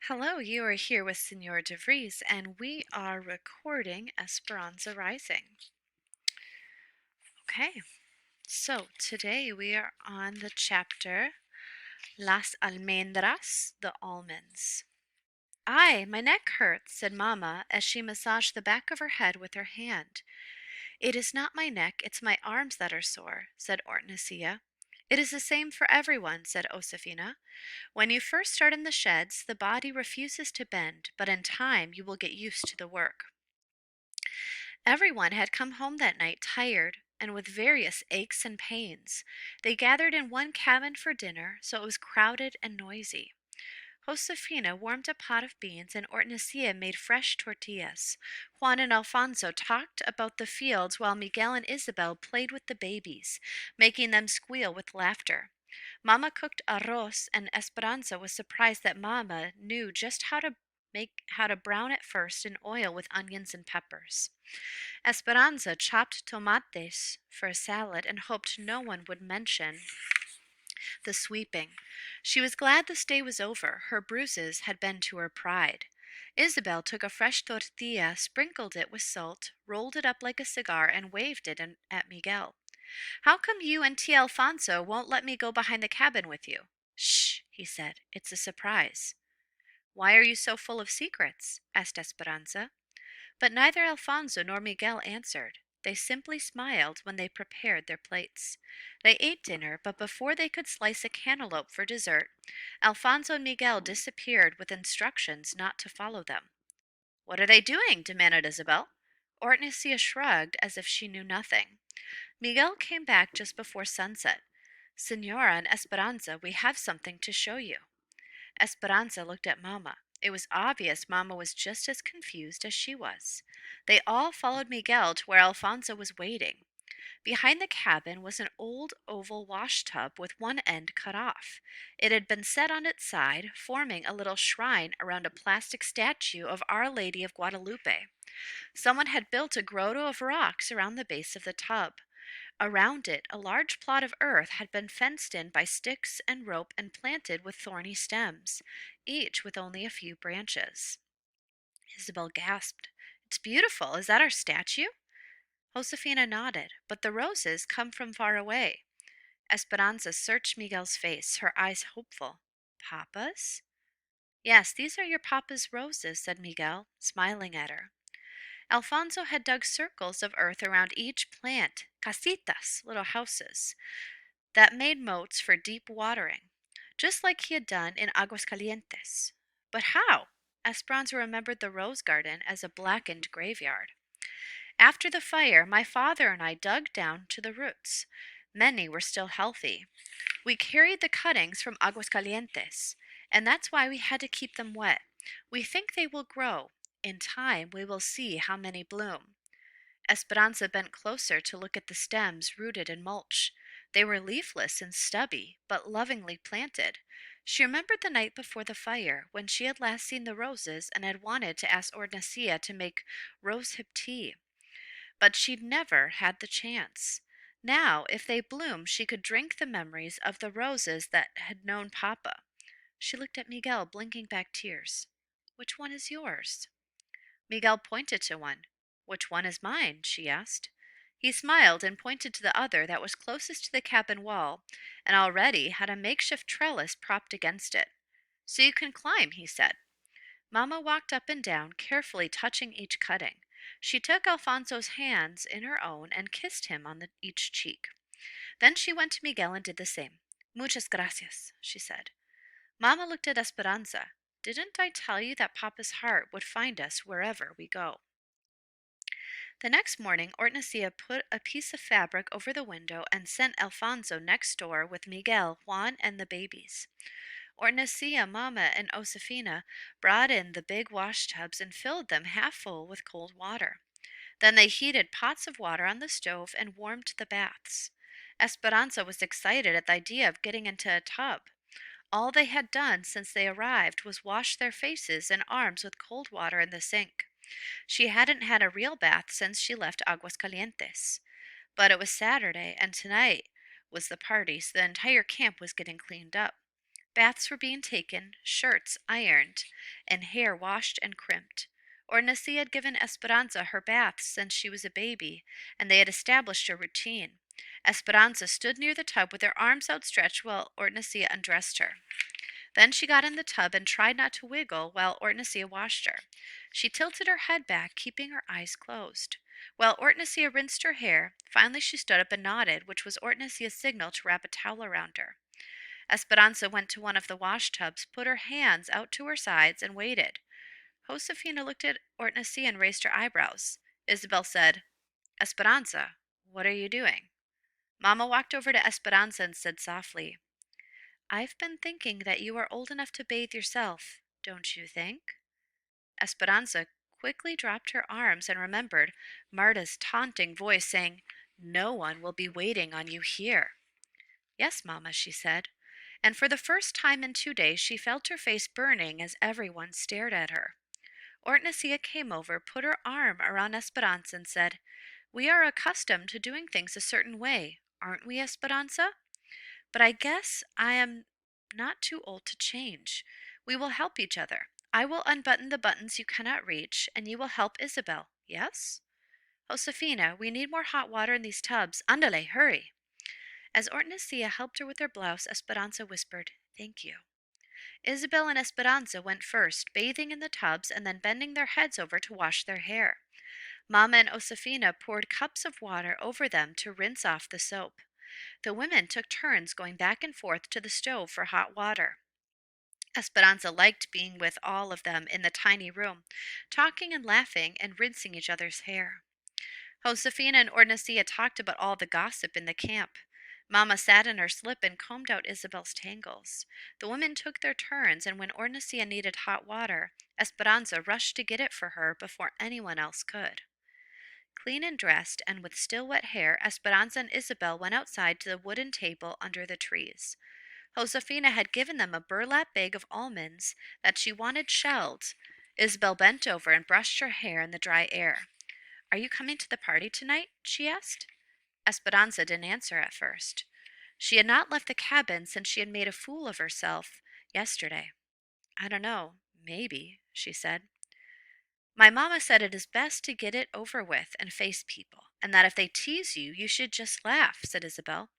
Hello, you are here with Senor DeVries, and we are recording Esperanza Rising. Okay, so today we are on the chapter Las Almendras, the almonds. Ay, my neck hurts, said Mamma as she massaged the back of her head with her hand. It is not my neck, it's my arms that are sore, said Hortensia. It is the same for everyone, said Josefina. When you first start in the sheds, the body refuses to bend, but in time you will get used to the work. Everyone had come home that night tired and with various aches and pains. They gathered in one cabin for dinner, so it was crowded and noisy. Josefina warmed a pot of beans and Hortensia made fresh tortillas. Juan and Alfonso talked about the fields while Miguel and Isabel played with the babies, making them squeal with laughter. Mama cooked arroz and Esperanza was surprised that Mama knew just how to brown it first in oil with onions and peppers. Esperanza chopped tomates for a salad and hoped no one would mention the sweeping. She was glad this day was over. Her bruises had been to her pride. Isabel took a fresh tortilla, sprinkled it with salt, rolled it up like a cigar, and waved it at Miguel. How come you and Tia Alfonso won't let me go behind the cabin with you? Shh, he said. It's a surprise. Why are you so full of secrets? Asked Esperanza. But neither Alfonso nor Miguel answered. They simply smiled when they prepared their plates. They ate dinner, but before they could slice a cantaloupe for dessert, Alfonso and Miguel disappeared with instructions not to follow them. What are they doing? Demanded Isabel. Hortensia shrugged as if she knew nothing. Miguel came back just before sunset. Senora and Esperanza, we have something to show you. Esperanza looked at Mamma. It was obvious Mamma was just as confused as she was. They all followed Miguel to where Alfonso was waiting. Behind the cabin was an old oval washtub with one end cut off. It had been set on its side, forming a little shrine around a plastic statue of Our Lady of Guadalupe. Someone had built a grotto of rocks around the base of the tub. Around it, a large plot of earth had been fenced in by sticks and rope and planted with thorny stems, each with only a few branches. Isabel gasped. It's beautiful. Is that our statue? Josefina nodded, but the roses come from far away. Esperanza searched Miguel's face, her eyes hopeful. Papa's? Yes, these are your papa's roses, said Miguel, smiling at her. Alfonso had dug circles of earth around each plant, casitas, little houses, that made moats for deep watering, just like he had done in Aguascalientes. But how? Esperanza remembered the rose garden as a blackened graveyard. After the fire, my father and I dug down to the roots. Many were still healthy. We carried the cuttings from Aguascalientes, and that's why we had to keep them wet. We think they will grow. In time, we will see how many bloom. Esperanza bent closer to look at the stems rooted in mulch. They were leafless and stubby, but lovingly planted. She remembered the night before the fire, when she had last seen the roses and had wanted to ask Hortensia to make rosehip tea. But she'd never had the chance. Now, if they bloomed, she could drink the memories of the roses that had known Papa. She looked at Miguel, blinking back tears. Which one is yours? Miguel pointed to one. Which one is mine? She asked. He smiled and pointed to the other that was closest to the cabin wall and already had a makeshift trellis propped against it. So you can climb, he said. Mamma walked up and down, carefully touching each cutting. She took Alfonso's hands in her own and kissed him on each cheek. Then she went to Miguel and did the same. Muchas gracias, she said. Mamma looked at Esperanza. Didn't I tell you that Papa's heart would find us wherever we go? The next morning, Hortensia put a piece of fabric over the window and sent Alfonso next door with Miguel, Juan, and the babies. Hortensia, Mama, and Josefina brought in the big wash tubs and filled them half full with cold water. Then they heated pots of water on the stove and warmed the baths. Esperanza was excited at the idea of getting into a tub. All they had done since they arrived was wash their faces and arms with cold water in the sink. She hadn't had a real bath since she left Aguascalientes. But it was Saturday, and tonight was the party, so the entire camp was getting cleaned up. Baths were being taken, shirts ironed, and hair washed and crimped. Ornisia had given Esperanza her baths since she was a baby, and they had established a routine. Esperanza stood near the tub with her arms outstretched while Ornisia undressed her. Then she got in the tub and tried not to wiggle while Ornisia washed her. She tilted her head back, keeping her eyes closed. While Ornisia rinsed her hair, finally she stood up and nodded, which was Ornisia's signal to wrap a towel around her. Esperanza went to one of the wash tubs, put her hands out to her sides, and waited. Josefina looked at Ortnasia and raised her eyebrows. Isabel said, Esperanza, what are you doing? Mamma walked over to Esperanza and said softly, I've been thinking that you are old enough to bathe yourself, don't you think? Esperanza quickly dropped her arms and remembered Marta's taunting voice saying, No one will be waiting on you here. Yes, Mamma, she said. And for the first time in 2 days she felt her face burning as everyone stared at her. Ortnasia came over, put her arm around Esperanza and said, We are accustomed to doing things a certain way, aren't we, Esperanza? But I guess I am not too old to change. We will help each other. I will unbutton the buttons you cannot reach, and you will help Isabel, yes? Josefina, we need more hot water in these tubs. Andale, hurry. As Ortnasia helped her with her blouse, Esperanza whispered, Thank you. Isabel and Esperanza went first, bathing in the tubs and then bending their heads over to wash their hair. Mamma and Josefina poured cups of water over them to rinse off the soap. The women took turns going back and forth to the stove for hot water. Esperanza liked being with all of them in the tiny room, talking and laughing and rinsing each other's hair. Josefina and Ornisia talked about all the gossip in the camp. Mamma sat in her slip and combed out Isabel's tangles. The women took their turns, and when Ornisia needed hot water, Esperanza rushed to get it for her before anyone else could. Clean and dressed, and with still wet hair, Esperanza and Isabel went outside to the wooden table under the trees. Josefina had given them a burlap bag of almonds that she wanted shelled. Isabel bent over and brushed her hair in the dry air. Are you coming to the party tonight? She asked. Esperanza didn't answer at first. She had not left the cabin since she had made a fool of herself yesterday. I don't know, maybe, she said. My mamma said it is best to get it over with and face people, and that if they tease you, you should just laugh, said Isabel.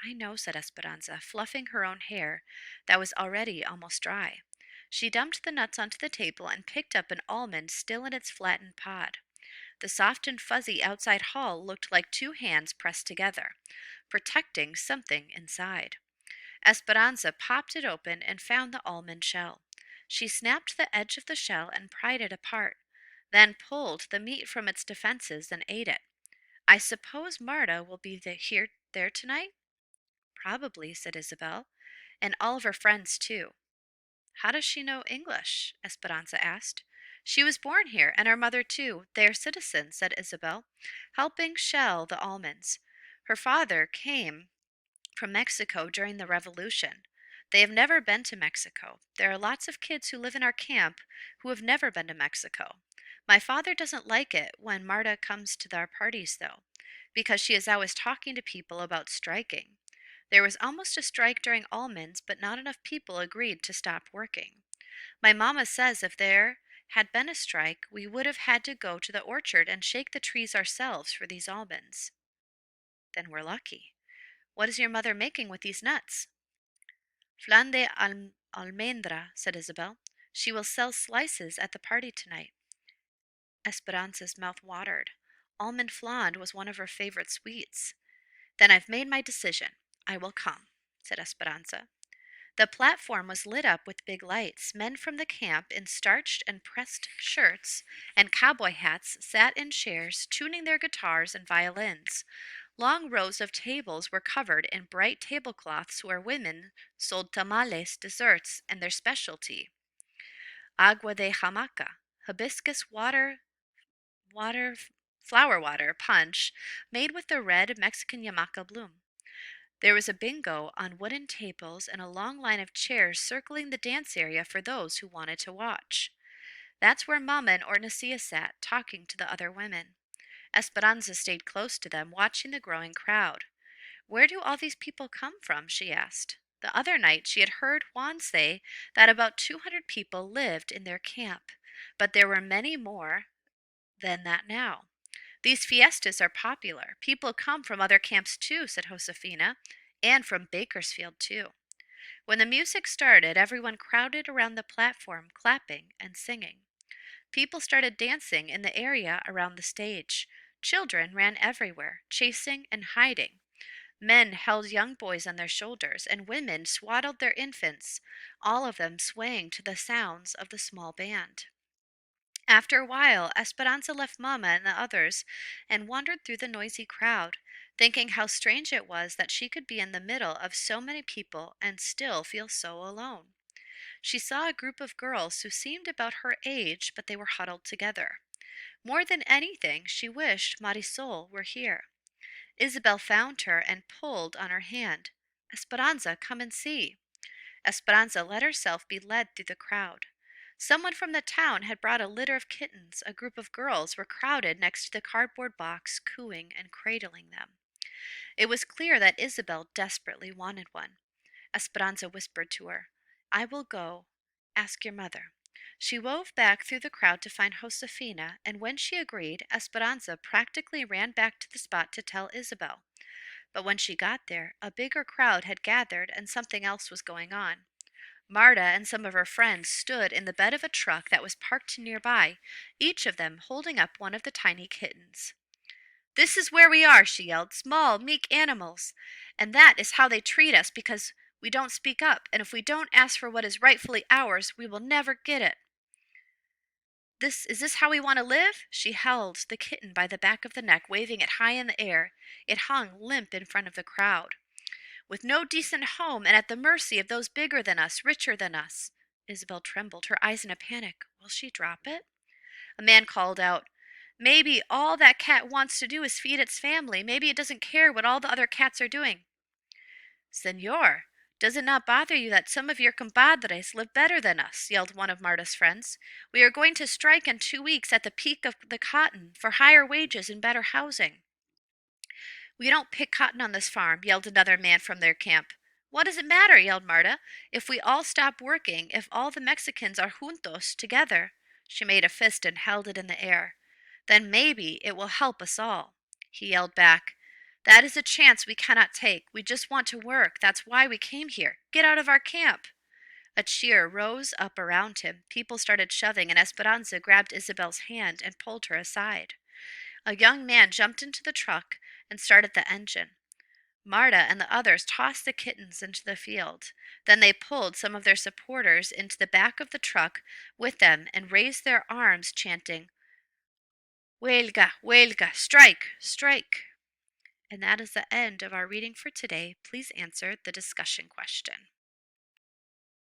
I know, said Esperanza, fluffing her own hair that was already almost dry. She dumped the nuts onto the table and picked up an almond still in its flattened pod. The soft and fuzzy outside hull looked like two hands pressed together, protecting something inside. Esperanza popped it open and found the almond shell. She snapped the edge of the shell and pried it apart, then pulled the meat from its defenses and ate it. I suppose Marta will be there tonight? Probably, said Isabel, and all of her friends too. How does she know English? Esperanza asked. She was born here, and her mother too. They are citizens, said Isabel, helping shell the almonds. Her father came from Mexico during the Revolution. They have never been to Mexico. There are lots of kids who live in our camp who have never been to Mexico. My father doesn't like it when Marta comes to our parties, though, because she is always talking to people about striking. There was almost a strike during almonds, but not enough people agreed to stop working. My mamma says if there had been a strike, we would have had to go to the orchard and shake the trees ourselves for these almonds. Then we're lucky. What is your mother making with these nuts? Flan de almendra, said Isabel. She will sell slices at the party tonight. Esperanza's mouth watered. Almond flan was one of her favorite sweets. Then I've made my decision. I will come, said Esperanza. The platform was lit up with big lights. Men from the camp in starched and pressed shirts and cowboy hats sat in chairs, tuning their guitars and violins. Long rows of tables were covered in bright tablecloths where women sold tamales, desserts, and their specialty, agua de Jamaica, hibiscus flower water punch made with the red Mexican Jamaica bloom. There was a bingo on wooden tables and a long line of chairs circling the dance area for those who wanted to watch. That's where Mamma and Ornisia sat, talking to the other women. Esperanza stayed close to them, watching the growing crowd. Where do all these people come from? She asked. The other night she had heard Juan say that about 200 people lived in their camp, but there were many more than that now. These fiestas are popular. People come from other camps too, said Josefina, and from Bakersfield too. When the music started, everyone crowded around the platform, clapping and singing. People started dancing in the area around the stage. Children ran everywhere, chasing and hiding. Men held young boys on their shoulders, and women swaddled their infants, all of them swaying to the sounds of the small band. After a while, Esperanza left Mamma and the others and wandered through the noisy crowd, thinking how strange it was that she could be in the middle of so many people and still feel so alone. She saw a group of girls who seemed about her age, but they were huddled together. More than anything, she wished Marisol were here. Isabel found her and pulled on her hand. Esperanza, come and see. Esperanza let herself be led through the crowd. Someone from the town had brought a litter of kittens. A group of girls were crowded next to the cardboard box, cooing and cradling them. It was clear that Isabel desperately wanted one. Esperanza whispered to her, I will go. Ask your mother. She wove back through the crowd to find Josefina, and when she agreed, Esperanza practically ran back to the spot to tell Isabel. But when she got there, a bigger crowd had gathered and something else was going on. Marta and some of her friends stood in the bed of a truck that was parked nearby, each of them holding up one of the tiny kittens. This is where we are, she yelled. Small, meek animals. And that is how they treat us because we don't speak up, and if we don't ask for what is rightfully ours, we will never get it. Is this how we want to live? She held the kitten by the back of the neck, waving it high in the air. It hung limp in front of the crowd. With no decent home and at the mercy of those bigger than us, richer than us. Isabel trembled, her eyes in a panic. Will she drop it? A man called out, Maybe all that cat wants to do is feed its family. Maybe it doesn't care what all the other cats are doing. Senor, does it not bother you that some of your compadres live better than us? Yelled one of Marta's friends. We are going to strike in 2 weeks at the peak of the cotton for higher wages and better housing. We don't pick cotton on this farm, yelled another man from their camp. What does it matter, yelled Marta, if we all stop working, if all the Mexicans are juntos, together? She made a fist and held it in the air. Then maybe it will help us all. He yelled back, That is a chance we cannot take. We just want to work. That's why we came here. Get out of our camp. A cheer rose up around him. People started shoving, and Esperanza grabbed Isabel's hand and pulled her aside. A young man jumped into the truck and started the engine. Marta and the others tossed the kittens into the field. Then they pulled some of their supporters into the back of the truck with them and raised their arms, chanting, Huelga, huelga, strike, strike. And that is the end of our reading for today. Please answer the discussion question.